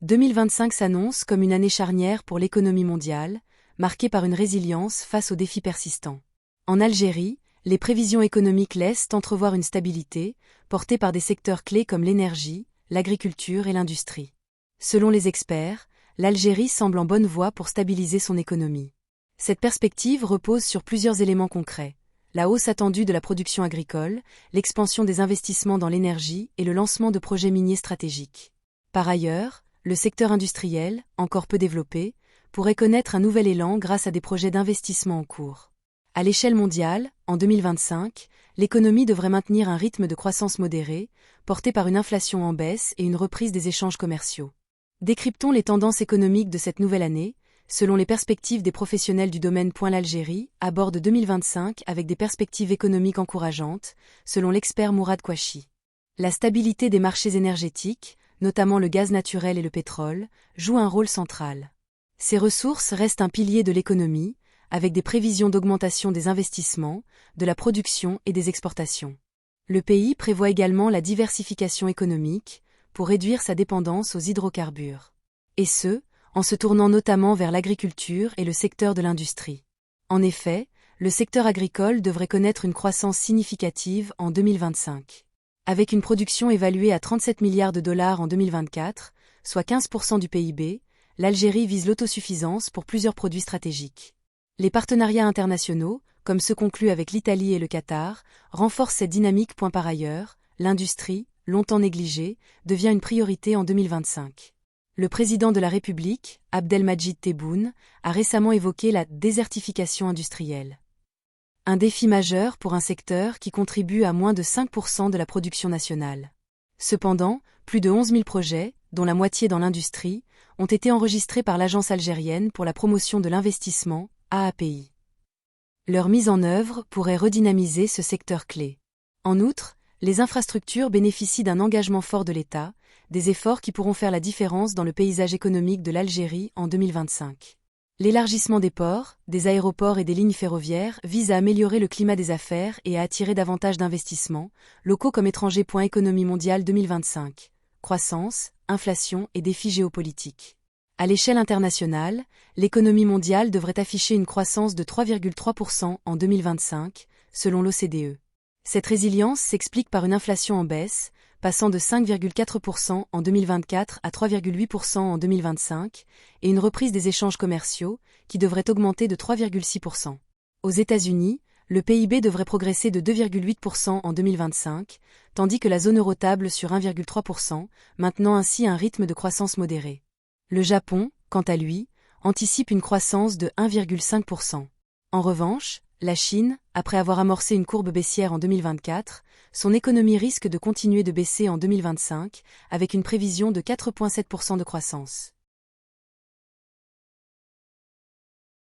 2025 s'annonce comme une année charnière pour l'économie mondiale, marquée par une résilience face aux défis persistants. En Algérie, les prévisions économiques laissent entrevoir une stabilité, portée par des secteurs clés comme l'énergie, l'agriculture et l'industrie. Selon les experts, l'Algérie semble en bonne voie pour stabiliser son économie. Cette perspective repose sur plusieurs éléments concrets: la hausse attendue de la production agricole, l'expansion des investissements dans l'énergie et le lancement de projets miniers stratégiques. Par ailleurs, le secteur industriel, encore peu développé, pourrait connaître un nouvel élan grâce à des projets d'investissement en cours. À l'échelle mondiale, en 2025, l'économie devrait maintenir un rythme de croissance modéré, porté par une inflation en baisse et une reprise des échanges commerciaux. Décryptons les tendances économiques de cette nouvelle année, selon les perspectives des professionnels du domaine. L'Algérie aborde 2025 avec des perspectives économiques encourageantes, selon l'expert Mourad Kouachi. La stabilité des marchés énergétiques, notamment le gaz naturel et le pétrole, joue un rôle central. Ces ressources restent un pilier de l'économie, avec des prévisions d'augmentation des investissements, de la production et des exportations. Le pays prévoit également la diversification économique, pour réduire sa dépendance aux hydrocarbures. Et ce, en se tournant notamment vers l'agriculture et le secteur de l'industrie. En effet, le secteur agricole devrait connaître une croissance significative en 2025. Avec une production évaluée à 37 milliards de dollars en 2024, soit 15% du PIB, l'Algérie vise l'autosuffisance pour plusieurs produits stratégiques. Les partenariats internationaux, comme ceux conclus avec l'Italie et le Qatar, renforcent cette dynamique. Par ailleurs, l'industrie, longtemps négligée, devient une priorité en 2025. Le président de la République, Abdelmadjid Tebboune, a récemment évoqué la désertification industrielle. Un défi majeur pour un secteur qui contribue à moins de 5% de la production nationale. Cependant, plus de 11 000 projets, dont la moitié dans l'industrie, ont été enregistrés par l'Agence algérienne pour la promotion de l'investissement, AAPI. Leur mise en œuvre pourrait redynamiser ce secteur clé. En outre, les infrastructures bénéficient d'un engagement fort de l'État, des efforts qui pourront faire la différence dans le paysage économique de l'Algérie en 2025. L'élargissement des ports, des aéroports et des lignes ferroviaires vise à améliorer le climat des affaires et à attirer davantage d'investissements, locaux comme étrangers. Économie mondiale 2025. Croissance, inflation et défis géopolitiques. À l'échelle internationale, l'économie mondiale devrait afficher une croissance de 3,3% en 2025, selon l'OCDE. Cette résilience s'explique par une inflation en baisse, passant de 5,4% en 2024 à 3,8% en 2025, et une reprise des échanges commerciaux, qui devrait augmenter de 3,6%. Aux États-Unis, le PIB devrait progresser de 2,8% en 2025, tandis que la zone euro table sur 1,3%, maintenant ainsi un rythme de croissance modéré. Le Japon, quant à lui, anticipe une croissance de 1,5%. En revanche, la Chine, après avoir amorcé une courbe baissière en 2024, son économie risque de continuer de baisser en 2025, avec une prévision de 4,7% de croissance.